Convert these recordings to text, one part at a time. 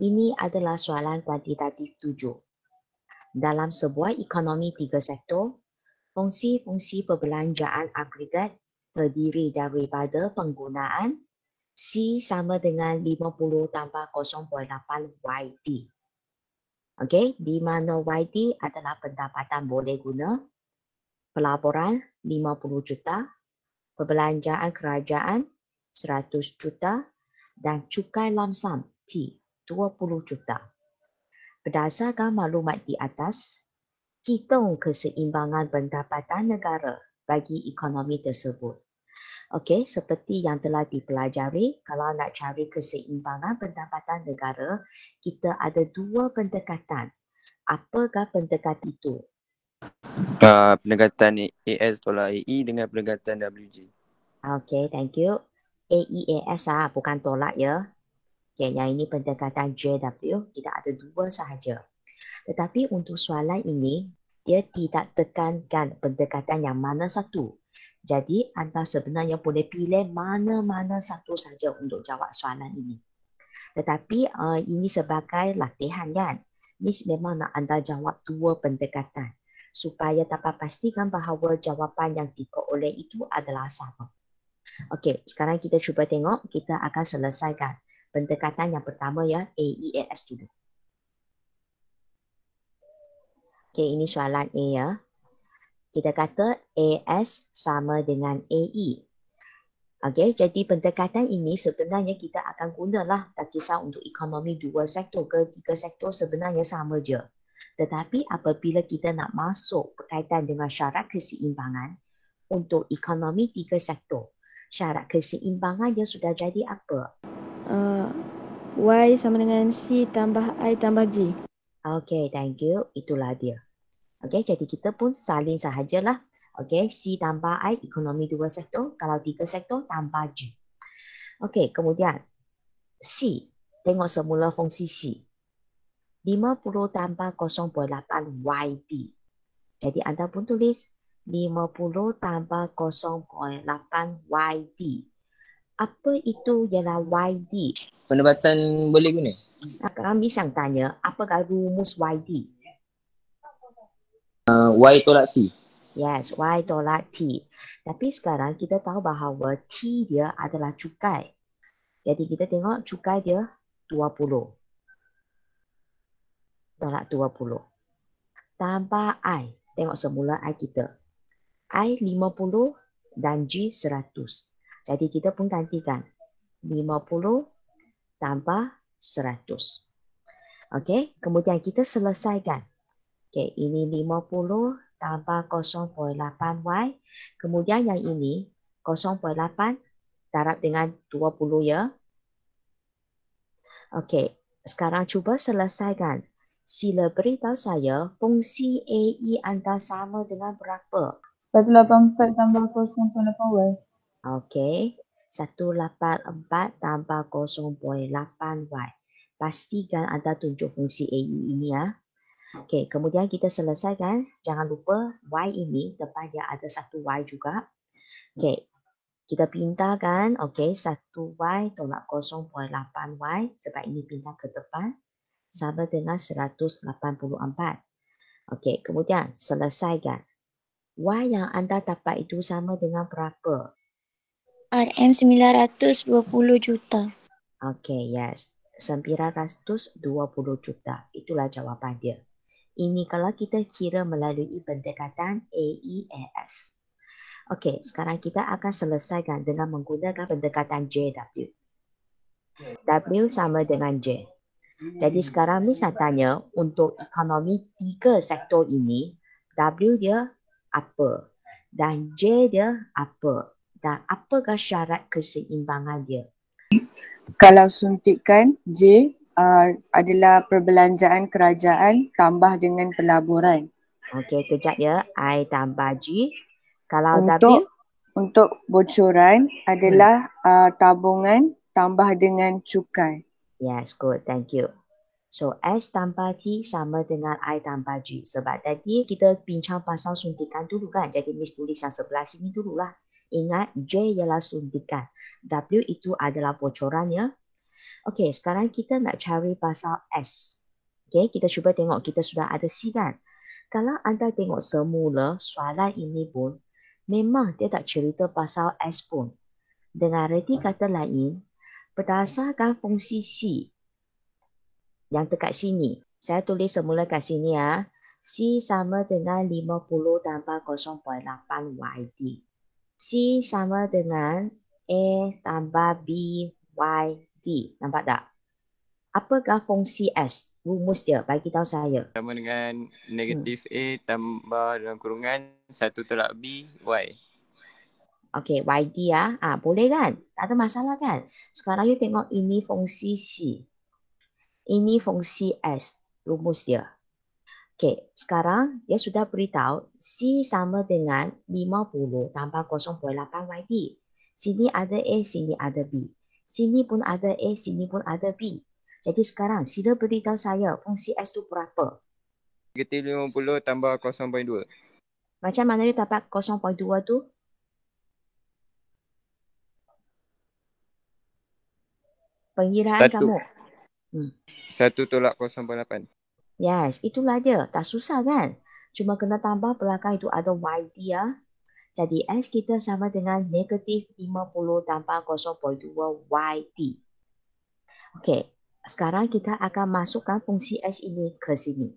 Ini adalah soalan kuantitatif 7. Dalam sebuah ekonomi 3 sektor, fungsi-fungsi perbelanjaan agregat terdiri daripada penggunaan C sama dengan 50 tambah 0.8 YD. Okey, di mana YD adalah pendapatan boleh guna, pelaburan 50 juta, perbelanjaan kerajaan 100 juta dan cukai lamsam T 20 juta. Berdasarkan maklumat di atas, hitung keseimbangan pendapatan negara bagi ekonomi tersebut. Okey, seperti yang telah dipelajari, kalau nak cari keseimbangan pendapatan negara, kita ada dua pendekatan. Apakah pendekatan itu? Pendekatan AS tolak AE dengan pendekatan WG. Okey, thank you. AEAS bukan tolak ya. Okey, yang ini pendekatan JW, kita ada dua sahaja. Tetapi untuk soalan ini, dia tidak tekankan pendekatan yang mana satu. Jadi, anda sebenarnya boleh pilih mana-mana satu saja untuk jawab soalan ini. Tetapi ini sebagai latihan kan. Ini memang nak anda jawab dua pendekatan. Supaya dapat pastikan bahawa jawapan yang diperoleh itu adalah sama. Okey, sekarang kita cuba tengok. Kita akan selesaikan pendekatan yang pertama ya, AEAS dulu. Okey, ini soalan A ya. Kita kata AS sama dengan AE. Okey, jadi pendekatan ini sebenarnya kita akan gunalah, tak kisah untuk ekonomi 2 sektor ke 3 sektor sebenarnya sama je. Tetapi apabila kita nak masuk berkaitan dengan syarat keseimbangan untuk ekonomi 3 sektor, syarat keseimbangan dia sudah jadi apa? Y sama dengan C tambah I tambah G. Okey, thank you. Itulah dia. Okey, jadi kita pun salin sahajalah. Okey, C tambah I, ekonomi 2 sektor. Kalau 3 sektor, tambah G. Okey, kemudian C. Tengok semula fungsi C. 50 tambah 0.8 YD. Jadi anda pun tulis 50 tambah 0.8 YD. Apa itu ialah YD? Pendapatan boleh guna? Kami sang tanya, apakah rumus YD? Y tolak T. Yes, Y tolak T. Tapi sekarang kita tahu bahawa T dia adalah cukai. Jadi kita tengok cukai dia 20. Tolak 20. Tambah I. Tengok semula I kita. I 50 dan G 100. Jadi kita pun gantikan. 50 tambah 100. Okey, kemudian kita selesaikan. Okey, ini 50 tambah 0.8Y. Kemudian yang ini 0.8 darab dengan 20 ya. Okey, sekarang cuba selesaikan. Sila beritahu saya fungsi AE anda sama dengan berapa? 184 tambah 0.8Y. Okey, 184 tambah 0.8Y. Pastikan anda tunjuk fungsi AE ini ya. Okey, kemudian kita selesaikan. Jangan lupa Y ini depannya ada satu Y juga. Okey, kita pindahkan. Okey, 1Y tolak 0.8Y. Sebab ini pindah ke depan. Sama dengan 184. Okey, kemudian selesaikan. Y yang anda dapat itu sama dengan berapa? RM 920 juta. Okey, yes. 920 juta. Itulah jawapan dia. Ini kalau kita kira melalui pendekatan AEAS. Okey, sekarang kita akan selesaikan dengan menggunakan pendekatan JW. W sama dengan J. Jadi sekarang ni saya tanya, untuk ekonomi 3 sektor ini, W dia apa? Dan J dia apa? Dan apakah syarat keseimbangan dia? Kalau suntikan J adalah perbelanjaan kerajaan tambah dengan pelaburan. Okey, kejap ya. I tambah G. Kalau W? Untuk bocoran adalah tabungan tambah dengan cukai. Yes, good. Thank you. So, S tambah T sama dengan I tambah G. Sebab tadi kita bincang pasal suntikan dulu kan. Jadi, Miss tulis yang sebelah sini dululah. Ingat, J ialah suntikan. W itu adalah bocoran ya. Okey, sekarang kita nak cari pasal S. Okey, kita cuba tengok kita sudah ada C kan. Kalau anda tengok semula soalan ini pun, memang dia tak cerita pasal S pun. Dengan reti kata lain, berdasarkan fungsi C yang dekat sini. Saya tulis semula kat sini ya. C sama dengan 50 tambah 0.8 YD. C sama dengan A tambah B YD. Nampak tak? Apakah fungsi S? Rumus dia, bagi tahu saya. Sama dengan negatif A tambah dalam kurungan 1 tolak B Y. Okey, YD ya. Boleh kan? Tak ada masalah kan? Sekarang you tengok ini fungsi C. Ini fungsi S. Rumus dia. Okey, sekarang dia sudah beritahu C sama dengan 50 tambah 0.8 YD. Sini ada A, sini ada B. Sini pun ada A, sini pun ada B. Jadi sekarang sila beritahu saya fungsi S tu berapa? Negatif 50 tambah 0.2. Macam mana you dapat 0.2 tu? Pengiraan Satu. kamu. 1 tolak 0.8. Yes, itulah dia. Tak susah kan? Cuma kena tambah belakang itu ada YD ya. Jadi S kita sama dengan negatif 50 tambah 0.2 YD. Okey, sekarang kita akan masukkan fungsi S ini ke sini.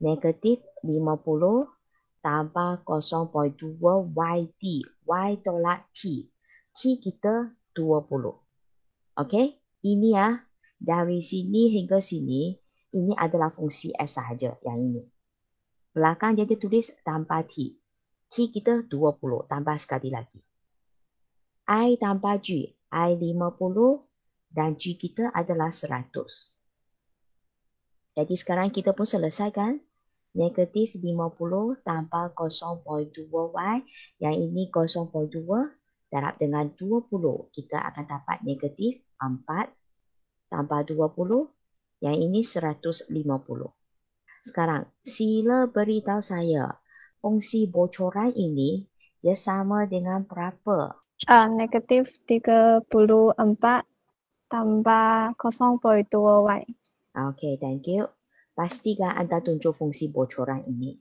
Negatif 50 tambah 0.2 YD. Y tolak T. T kita 20. Okey, ini ya. Dari sini hingga sini, ini adalah fungsi S sahaja yang ini. Belakang dia tulis tanpa T. T kita 20, tambah sekali lagi. I tambah G. I 50 dan G kita adalah 100. Jadi sekarang kita pun selesaikan. Negatif 50 tambah 0.2 Y. Yang ini 0.2 darab dengan 20. Kita akan dapat negatif 4 tambah 20. Yang ini 150. Sekarang, sila beritahu saya, fungsi bocoran ini dia sama dengan berapa? Negatif 34 tambah 0.2 Y. Okey, thank you. Pastikan anda tunjuk fungsi bocoran ini.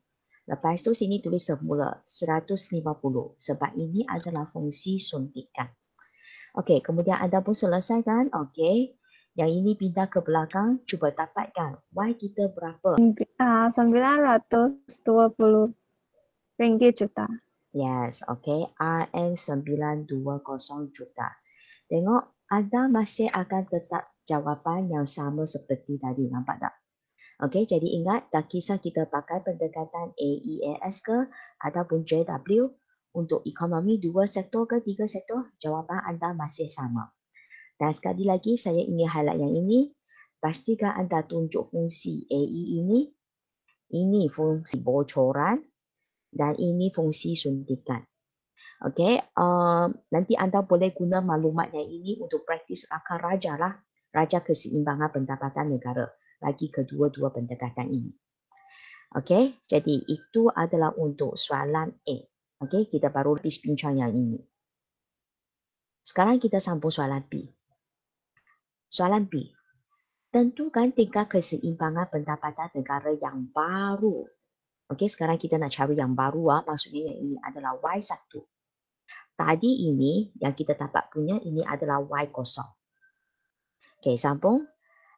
Lepas tu sini tulis semula 150 sebab ini adalah fungsi suntikan. Okey, kemudian anda pun selesaikan. Okey. Yang ini pindah ke belakang, cuba dapatkan Y kita berapa? 920 ringgit juta. Yes, okay. RN 920 juta. Tengok, anda masih akan tetap jawapan yang sama seperti tadi. Nampak tak? Okay, jadi ingat, tak kisah kita pakai pendekatan AEAS ke ataupun JW, untuk ekonomi 2 sektor ke 3 sektor, jawapan anda masih sama. Dan sekali lagi, saya ingin highlight yang ini. Pastikan anda tunjuk fungsi AE ini. Ini fungsi bocoran. Dan ini fungsi suntikan. Okey, nanti anda boleh guna maklumat yang ini untuk praktis akal raja lah. Raja keseimbangan pendapatan negara. Bagi kedua-dua pendekatan ini. Okey, jadi itu adalah untuk soalan A. Okey, kita baru habis bincang yang ini. Sekarang kita sambung soalan B. Soalan B. Tentukan tingkat keseimbangan pendapatan negara yang baru. Okey, sekarang kita nak cari yang baru. Maksudnya yang ini adalah Y1. Tadi ini yang kita dapat punya ini adalah Y kosong. Okey, sambung.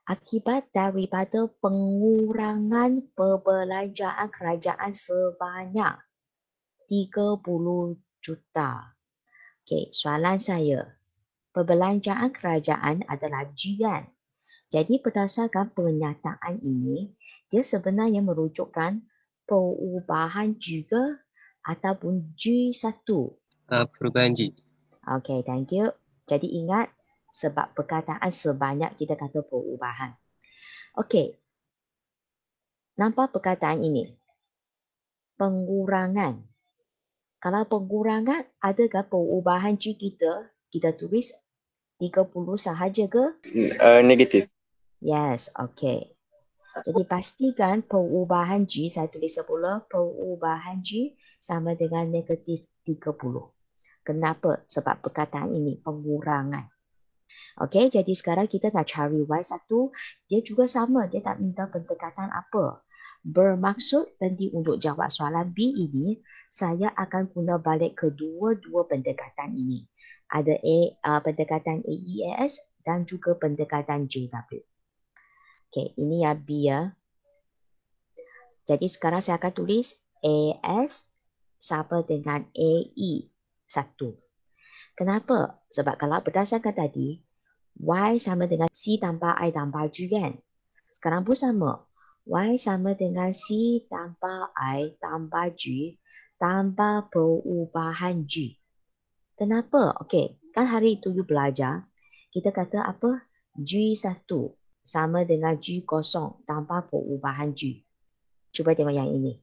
Akibat daripada pengurangan perbelanjaan kerajaan sebanyak 30 juta. Okey, soalan saya. Perbelanjaan kerajaan adalah G kan? Jadi berdasarkan pernyataan ini, dia sebenarnya merujukkan perubahan G ke ataupun G1. Perubahan G. Okay, thank you. Jadi ingat, sebab perkataan sebanyak kita kata perubahan. Okay. Nampak perkataan ini? Pengurangan. Kalau pengurangan, adakah perubahan G kita? Kita tulis 30 sahaja ke? Negatif. Yes, okay. Jadi pastikan perubahan G, saya tulis semula, perubahan G sama dengan negatif 30. Kenapa? Sebab perkataan ini pengurangan. Okey, jadi sekarang kita nak cari Y1. Dia juga sama, dia tak minta pendekatan apa. Bermaksud nanti untuk jawab soalan B ini, saya akan guna balik kedua-dua pendekatan ini. Ada pendekatan AES dan juga pendekatan JW. Okey, ini ya B ya. Jadi sekarang saya akan tulis AS sama dengan AE1. Kenapa? Sebab kalau berdasarkan tadi, Y sama dengan C tambah I tambah G kan? Sekarang pun sama. Y sama dengan C tambah I tambah G tambah perubahan G. Kenapa? Okey, kan hari itu you belajar, kita kata apa? G1 sama dengan G0 tambah perubahan G. Cuba tengok yang ini.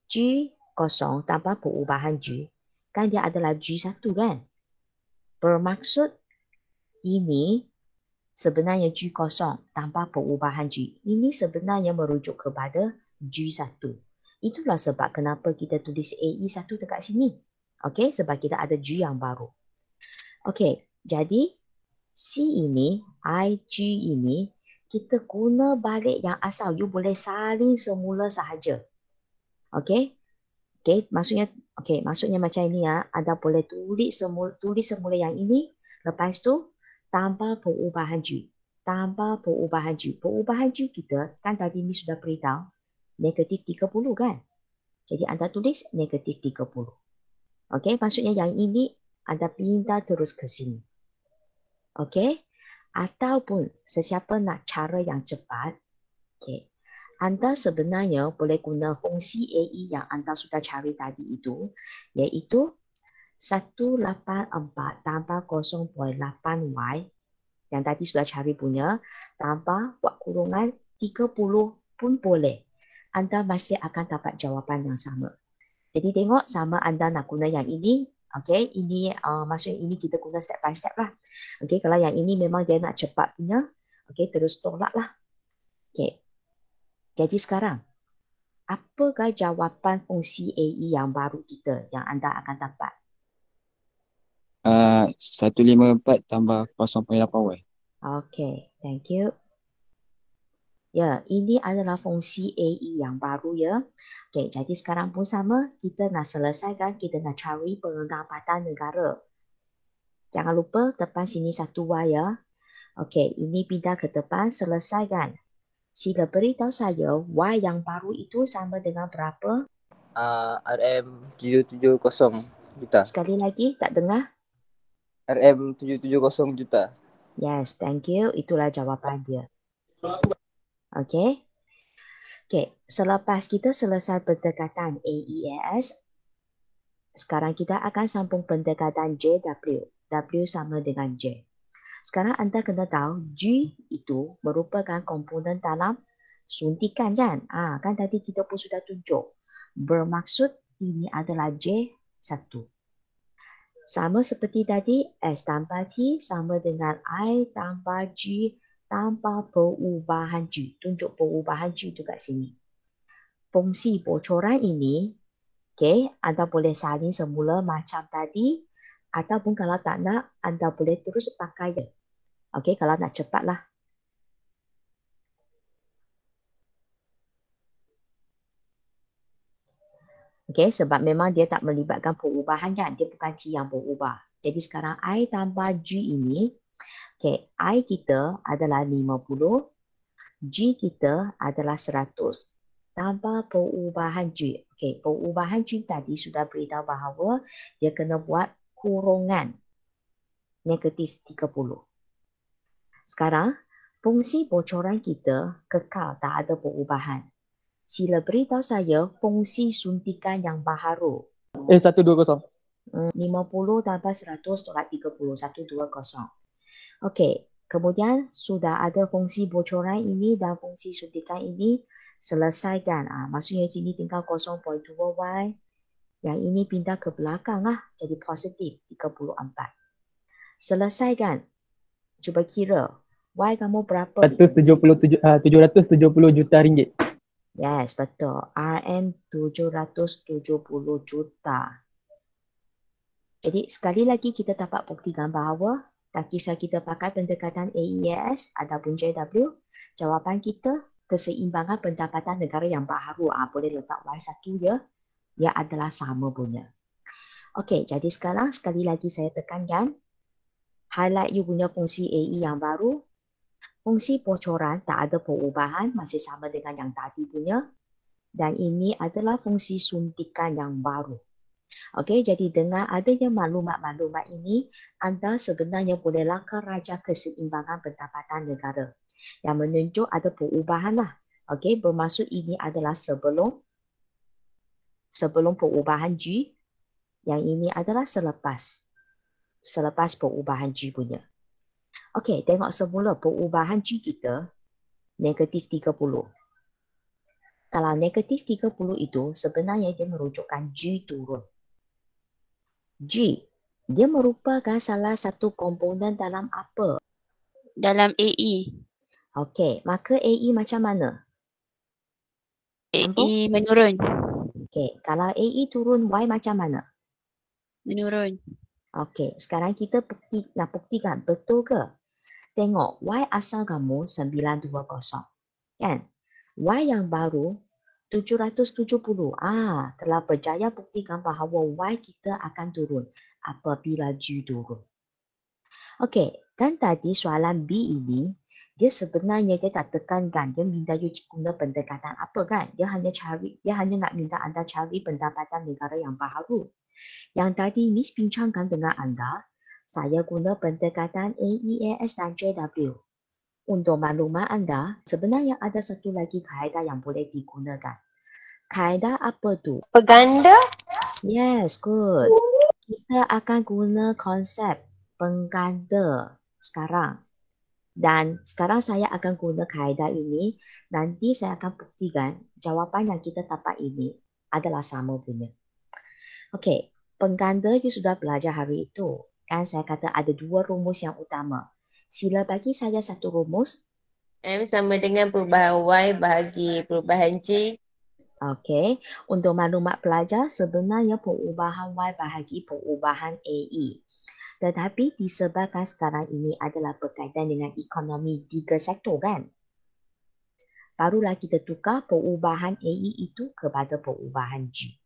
G0 tambah perubahan G, kan dia adalah G1 kan? Bermaksud ini sebenarnya G0 tanpa perubahan G. Ini sebenarnya merujuk kepada G1. Itulah sebab kenapa kita tulis AE1 dekat sini. Okey, sebab kita ada G yang baru. Okey, jadi C ini, IG ini, kita guna balik yang asal. You boleh salin semula sahaja. Okey? Okey, maksudnya macam ini ya. Anda boleh tulis semula yang ini. Lepas tu tambah perubahan G. Tambah perubahan G. Perubahan G kita kan tadi ni sudah beritahu negatif 30 kan? Jadi anda tulis negatif 30. Okey, maksudnya yang ini anda pindah terus ke sini. Okey? Ataupun sesiapa nak cara yang cepat, okey. Anda sebenarnya boleh guna fungsi AE yang anda sudah cari tadi itu, iaitu 184 tambah 0.8Y yang tadi sudah cari punya, tambah buat kurungan 30 pun boleh. Anda masih akan dapat jawapan yang sama. Jadi tengok sama anda nak guna yang ini. Okey, ini maksudnya ini kita guna step by step lah. Okey, kalau yang ini memang dia nak cepat punya, okey, terus tolak lah. Okey. Jadi sekarang, apakah jawapan fungsi AE yang baru kita yang anda akan dapat? 154 tambah 0.8Y. Okey, thank you. Ya, ini adalah fungsi AE yang baru ya. Okey, jadi sekarang pun sama, kita nak selesaikan, kita nak cari pendapatan negara. Jangan lupa depan sini 1Y ya. Okey, ini pindah ke depan, selesaikan. Sila beritahu saya, Y yang baru itu sama dengan berapa? RM770 juta. Sekali lagi, tak dengar? RM770 juta. Yes, thank you. Itulah jawapan dia. Okey. Okey, selepas kita selesai pendekatan AES, sekarang kita akan sambung pendekatan JW. W sama dengan J. Sekarang anda kena tahu G itu merupakan komponen dalam suntikan kan? Kan tadi kita pun sudah tunjuk. Bermaksud ini adalah J1. Sama seperti tadi, S tambah T sama dengan I tambah G tanpa perubahan G. Tunjuk perubahan G itu kat sini. Fungsi bocoran ini, okay, anda boleh salin semula macam tadi, ataupun kalau tak nak, anda boleh terus pakai dia. Okay, kalau nak cepat lah. Okay, sebab memang dia tak melibatkan perubahan kan, dia bukan T yang berubah. Jadi sekarang I tambah G ini, okay, I kita adalah 50, G kita adalah 100. Tanpa perubahan G. Okay, perubahan G tadi sudah beritahu bahawa dia kena buat kurungan negatif 30. Sekarang, fungsi bocoran kita kekal, tak ada perubahan. Sila beritahu saya fungsi suntikan yang baharu. 120. 50 tambah 100 tolak 30, 120. Okey, kemudian sudah ada fungsi bocoran ini dan fungsi suntikan ini, selesaikan. Maksudnya sini tinggal 0.2Y. Yang ini pindah ke belakang lah, jadi positif 34. Selesaikan. Cuba kira, Y kamu berapa? 770 juta ringgit. Yes, betul. RM 770 juta. Jadi sekali lagi kita dapat buktikan bahawa Tak kisah kita pakai pendekatan AES ataupun JW, jawapan kita keseimbangan pendapatan negara yang baharu. Boleh letak Y1 je. Ia adalah sama punya. Okey, jadi sekarang sekali lagi saya tekankan. Highlight you punya fungsi AE yang baru. Fungsi bocoran tak ada perubahan, masih sama dengan yang tadi punya. Dan ini adalah fungsi suntikan yang baru. Okey, jadi dengan adanya maklumat-maklumat ini, anda sebenarnya boleh langkah raja keseimbangan pendapatan negara yang menunjuk ada perubahan lah. Okey, bermaksud ini adalah sebelum perubahan G, yang ini adalah selepas perubahan G punya. Okey, tengok semula perubahan G kita negatif 30. Kalau negatif 30 itu sebenarnya dia merujukkan G turun. G, dia merupakan salah satu komponen dalam apa? Dalam AE. Okey, maka AE macam mana? AE menurun. Okey, kalau AE turun, Y macam mana? Menurun. Okey, sekarang kita nak buktikan betul ke? Tengok, Y asal kamu 920. Kan? Y yang baru 770. Telah berjaya buktikan bahawa Y kita akan turun apabila G turun. Okey, kan tadi soalan B ini, dia sebenarnya dia tak tekankan, dia minta you guna pendekatan apa kan? Dia hanya nak minta anda cari pendapatan negara yang baharu. Yang tadi Miss bincangkan dengan anda, saya guna pendekatan AES dan JW. Untuk maklumat anda, sebenarnya ada satu lagi kaedah yang boleh digunakan. Kaedah apa tu? Peganda? Yes, good. Kita akan guna konsep pengganda sekarang. Dan sekarang saya akan guna kaedah ini. Nanti saya akan buktikan jawapan yang kita dapat ini adalah sama punya. Okey, pengganda you sudah belajar hari itu. Kan saya kata ada dua rumus yang utama. Sila bagi saya satu rumus. M sama dengan perubahan Y bahagi perubahan G. Okey, untuk maklumat pelajar, sebenarnya perubahan Y bahagi perubahan AE. Tetapi disebabkan sekarang ini adalah berkaitan dengan ekonomi tiga sektor kan? Barulah kita tukar perubahan AE itu kepada perubahan G.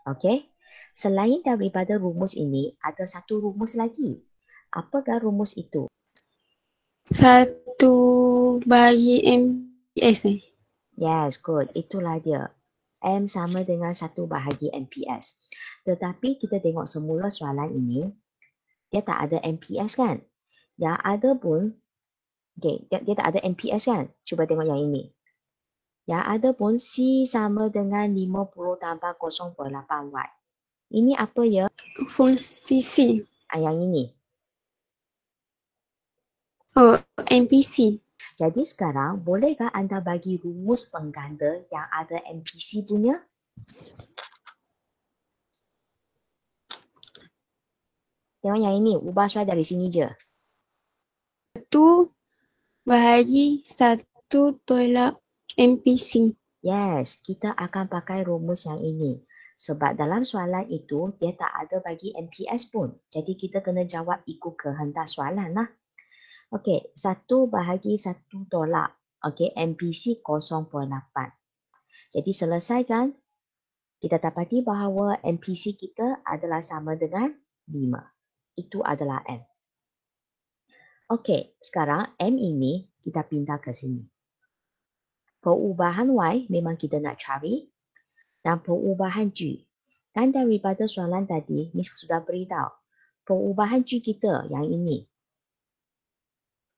Okey, selain daripada rumus ini, ada satu rumus lagi. Apakah rumus itu? 1 bagi MPS ni. Yes, good. Itulah dia. M sama dengan 1 bahagi MPS. Tetapi kita tengok semula soalan ini, dia tak ada MPS kan? Yang ada pun, okay, dia tak ada MPS kan? Cuba tengok yang ini. Yang ada pun C sama dengan 50 tambah 0.8Y. Ini apa ya? Fungsi C. Yang ini. Oh, MPC. Jadi sekarang, bolehkah anda bagi rumus pengganda yang ada MPC punya? Tengok yang ini, ubah soal dari sini je. 1 bahagi 1 tolak MPC. Yes, kita akan pakai rumus yang ini. Sebab dalam soalan itu, dia tak ada bagi MPS pun. Jadi kita kena jawab ikut kehendak soalan lah. Okey, 1 bahagi 1 tolak. Okey, MPC 0.8. Jadi selesaikan. Kita dapati bahawa MPC kita adalah sama dengan 5. Itu adalah M. Okey, sekarang M ini kita pindah ke sini. Perubahan Y memang kita nak cari. Dan perubahan G. Kan daripada soalan tadi, Miss sudah beritahu. Perubahan G kita yang ini.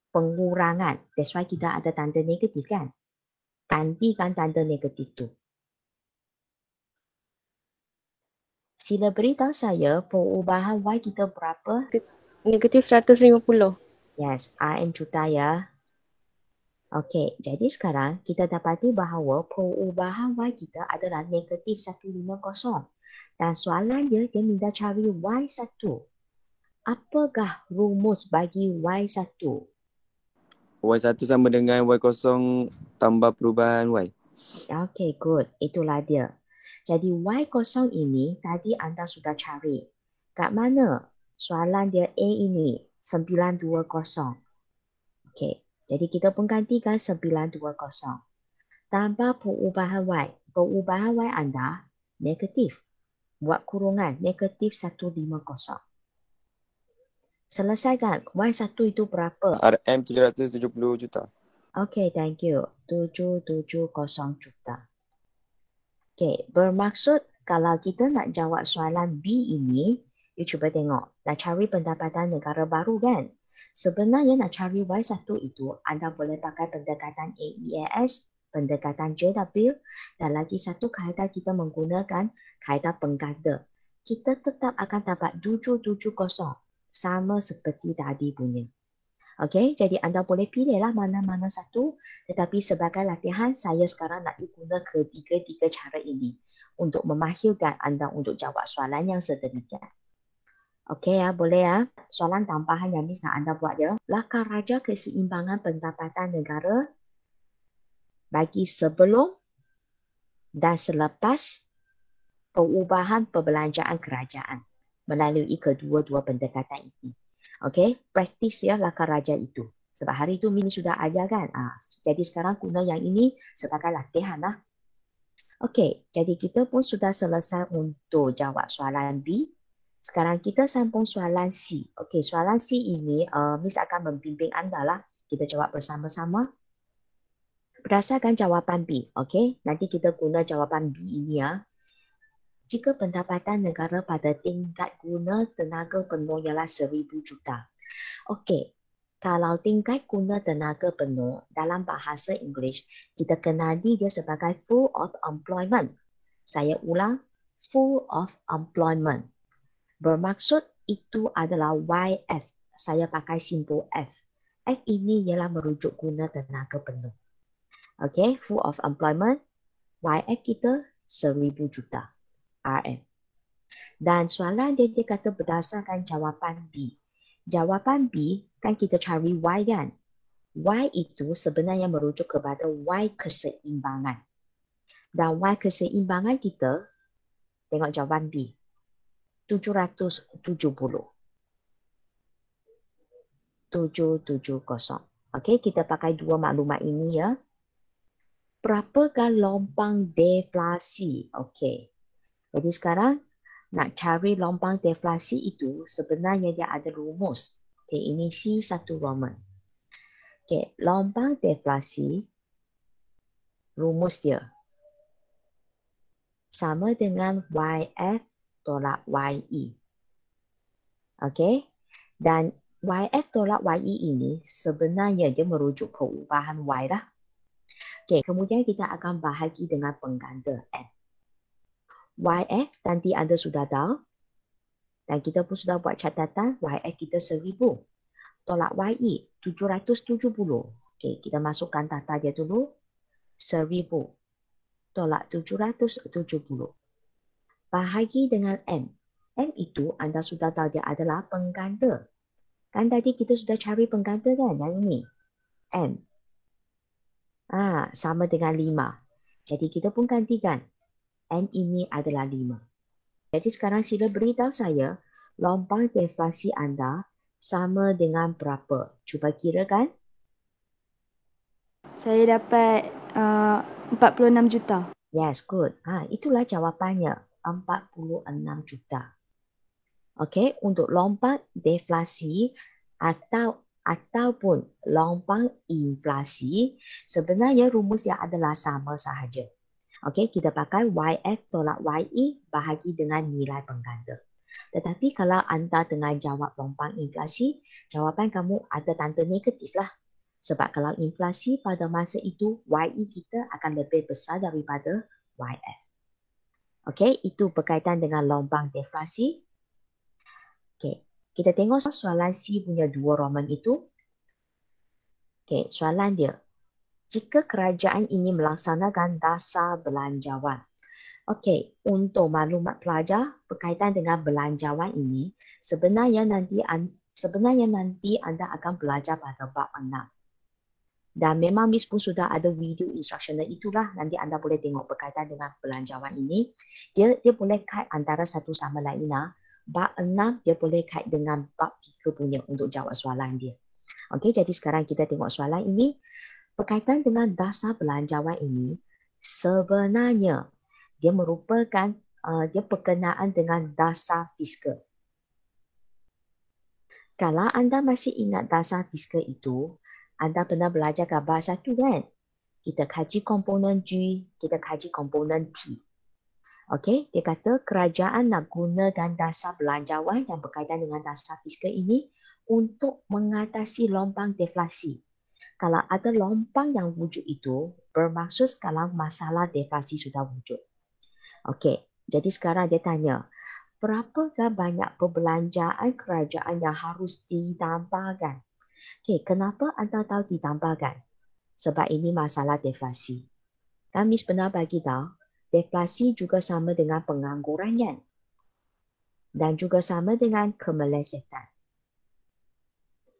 Pengurangan. That's why kita ada tanda negatif kan? Gantikan tanda negatif tu. Sila beritahu saya perubahan Y kita berapa? Negatif 150. Yes, RM juta ya. Okey, jadi sekarang kita dapati bahawa perubahan Y kita adalah negatif 150. Dan soalan dia minta cari Y1. Apakah rumus bagi Y1? Y1 sama dengan Y0 tambah perubahan Y. Okey, good. Itulah dia. Jadi Y0 ini tadi anda sudah cari. Kat mana? Soalan dia A ini. 920. Okey, jadi kita pun gantikan 920. Tambah perubahan Y. Perubahan Y anda negatif. Buat kurungan negatif 150. Selesaikan. Y1 itu berapa? RM 770 juta. Okey, thank you. 770 juta. Okey, bermaksud kalau kita nak jawab soalan B ini, you cuba tengok. Nak cari pendapatan negara baru kan? Sebenarnya nak cari Y1 itu, anda boleh pakai pendekatan AEAS, pendekatan JW, dan lagi satu kaedah kita menggunakan kaedah pengganda. Kita tetap akan dapat 770 sama seperti tadi punya. Okey, jadi anda boleh pilihlah mana-mana satu, tetapi sebagai latihan saya sekarang nak guna ketiga-tiga cara ini untuk memahirkan anda untuk jawab soalan yang sedemikian. Okey ya, boleh ya. Soalan tambahan yang Miss nak anda buat ya. Lakar raja keseimbangan pendapatan negara bagi sebelum dan selepas perubahan perbelanjaan kerajaan melalui kedua-dua pendekatan ini. Okey, praktis ya lakar raja itu. Sebab hari itu Mimi sudah ajar kan. Jadi sekarang guna yang ini sebagai latihan lah. Okey, jadi kita pun sudah selesai untuk jawab soalan B. Sekarang kita sambung soalan C. Okey, soalan C ini Miss akan membimbing anda lah. Kita jawab bersama-sama. Berdasarkan jawapan B. Okey, nanti kita guna jawapan B ini ya. Jika pendapatan negara pada tingkat guna tenaga penuh ialah 1,000 juta. Okey, kalau tingkat guna tenaga penuh dalam bahasa Inggeris, kita kenali dia sebagai full of employment. Saya ulang, full of employment. Bermaksud itu adalah YF. Saya pakai simbol F. F ini ialah merujuk guna tenaga penuh. Okey, full of employment. YF kita 1,000 juta. RM. Dan soalan dia kata berdasarkan jawapan B. Jawapan B kan kita cari Y kan. Y itu sebenarnya merujuk kepada Y keseimbangan. Dan Y keseimbangan kita, tengok jawapan B. 770. 770. Okey, kita pakai dua maklumat ini ya. Berapakah lompang deflasi? Okey. Jadi sekarang nak cari lompang deflasi itu sebenarnya dia ada rumus. Okey, ini C1 Roman. Okey, lompang deflasi rumus dia sama dengan YF tolak YE. Okey, dan YF tolak YE ini sebenarnya dia merujuk perubahan Y lah. Okey, kemudian kita akan bahagi dengan pengganda N. YF nanti anda sudah tahu dan kita pun sudah buat catatan YF kita 1,000 tolak YE 770. Okey, kita masukkan tata dia dulu. 1,000 tolak 770 bahagi dengan M. M itu anda sudah tahu dia adalah pengganda. Kan tadi kita sudah cari pengganda kan yang ini. N. Sama dengan 5. Jadi kita pun gantikan. N ini adalah 5. Jadi sekarang sila beritahu saya, lompang deflasi anda sama dengan berapa? Cuba kira kan? Saya dapat 46 juta. Yes, good. Itulah jawapannya. 46 juta. Okey, untuk lompang deflasi ataupun lompang inflasi, sebenarnya rumusnya adalah sama sahaja. Okey, kita pakai YF tolak YE bahagi dengan nilai pengganda. Tetapi kalau anda tengah jawab lompang inflasi, jawapan kamu ada tanda negatif lah. Sebab kalau inflasi pada masa itu, YE kita akan lebih besar daripada YF. Okey, itu berkaitan dengan lompang deflasi. Okey, kita tengok soalan C punya dua Roman itu. Okey, soalan dia. Jika kerajaan ini melaksanakan dasar belanjawan. Okey, untuk maklumat pelajar berkaitan dengan belanjawan ini, sebenarnya nanti anda akan belajar pada bab 6. Dan memang Miss pun sudah ada video instructional itulah, nanti anda boleh tengok berkaitan dengan belanjawan ini. Dia boleh kait antara satu sama lain lah. bab 6 dia boleh kait dengan bab 3 punya untuk jawab soalan dia. Okey, jadi sekarang kita tengok soalan ini. Berkaitan dengan dasar belanjawan ini, sebenarnya dia merupakan dia berkenaan dengan dasar fiskal. Kalau anda masih ingat dasar fiskal itu, anda pernah belajar gambar satu kan? Kita kaji komponen G, kita kaji komponen T. Okey, dia kata kerajaan nak gunakan dasar belanjawan yang berkaitan dengan dasar fiskal ini untuk mengatasi lompang deflasi. Kalau ada lompang yang wujud itu, bermaksud kalau masalah deflasi sudah wujud. Okey, jadi sekarang dia tanya, berapakah banyak perbelanjaan kerajaan yang harus ditambahkan? Okey, kenapa anda tahu ditambahkan? Sebab ini masalah deflasi. Kami pernah bagi tahu, deflasi juga sama dengan pengangguran kan? Dan juga sama dengan kemelesetan.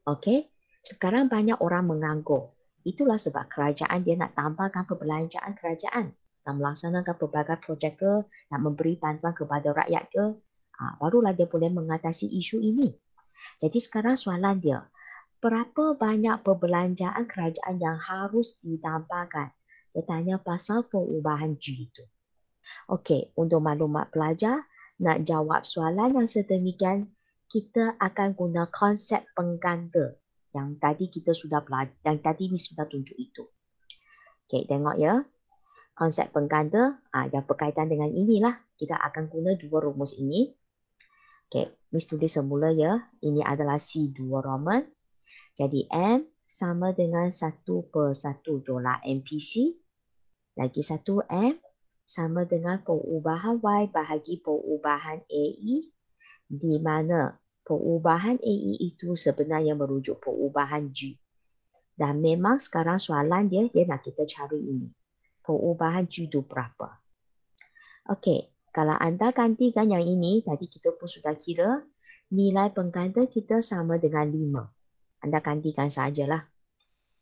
Okey, sekarang banyak orang menganggur. Itulah sebab kerajaan dia nak tambahkan perbelanjaan kerajaan. Nak melaksanakan pelbagai projek ke, nak memberi bantuan kepada rakyat ke, barulah dia boleh mengatasi isu ini. Jadi sekarang soalan dia, berapa banyak perbelanjaan kerajaan yang harus ditambahkan? Dia tanya pasal perubahan G itu. Okey, untuk maklumat pelajar, nak jawab soalan yang sedemikian, kita akan guna konsep pengganda yang tadi kita sudah belajar, yang tadi Miss sudah tunjuk itu. Okey, tengok ya. Konsep pengganda yang berkaitan dengan inilah. Kita akan guna dua rumus ini. Okey, Miss tulis semula ya. Ini adalah C2 Roman. Jadi M sama dengan 1/1 dolar MPC. Lagi satu M sama dengan perubahan Y bahagi perubahan AE, di mana perubahan AE itu sebenarnya merujuk perubahan G. Dan memang sekarang soalan dia nak kita cari ini. Perubahan G itu berapa? Okey, kalau anda gantikan yang ini, tadi kita pun sudah kira, nilai pengganda kita sama dengan 5. Anda gantikan sajalah.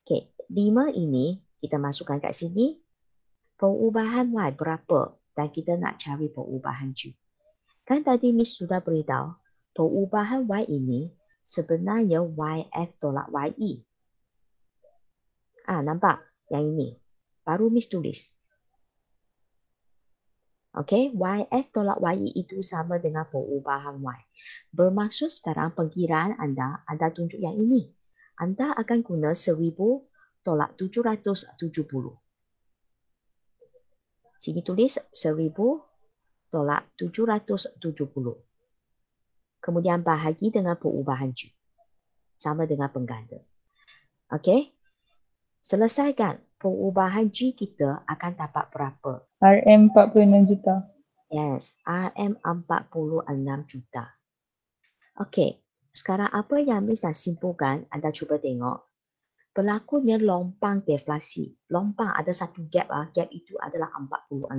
Okey, 5 ini kita masukkan kat sini. Perubahan Y berapa? Dan kita nak cari perubahan G. Kan tadi Miss sudah beritahu, perubahan Y ini sebenarnya YF tolak YE. Nampak? Yang ini. Baru Miss tulis. Okey, YF tolak YE itu sama dengan perubahan Y. Bermaksud sekarang pengkiraan anda tunjuk yang ini. Anda akan guna 1000 tolak 770. Sini tulis 1000 tolak 770. Kemudian bahagi dengan perubahan G. Sama dengan pengganda. Okey. Selesaikan. Perubahan G kita akan dapat berapa? RM 46 juta. Yes. RM 46 juta. Okey. Sekarang apa yang Miss nak simpulkan? Anda cuba tengok. Berlakunya lompang deflasi. Lompang ada satu gap. Gap itu adalah 46.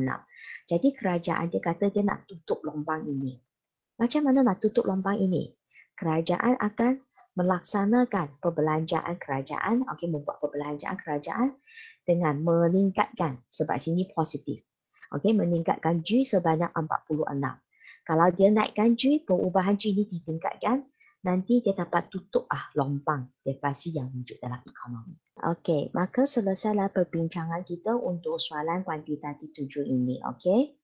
Jadi kerajaan dia kata dia nak tutup lompang ini. Macam mana nak tutup lompang ini? Kerajaan akan melaksanakan perbelanjaan kerajaan. Okey, membuat perbelanjaan kerajaan dengan meningkatkan. Sebab sini positif. Okey, meningkatkan G sebanyak 46. Kalau dia naikkan G, perubahan G ini ditingkatkan. Nanti dia dapat tutup lompang deflasi yang wujud dalam ekonomi. Okey, maka selesailah perbincangan kita untuk soalan kuantitatif 7 ini. Okey.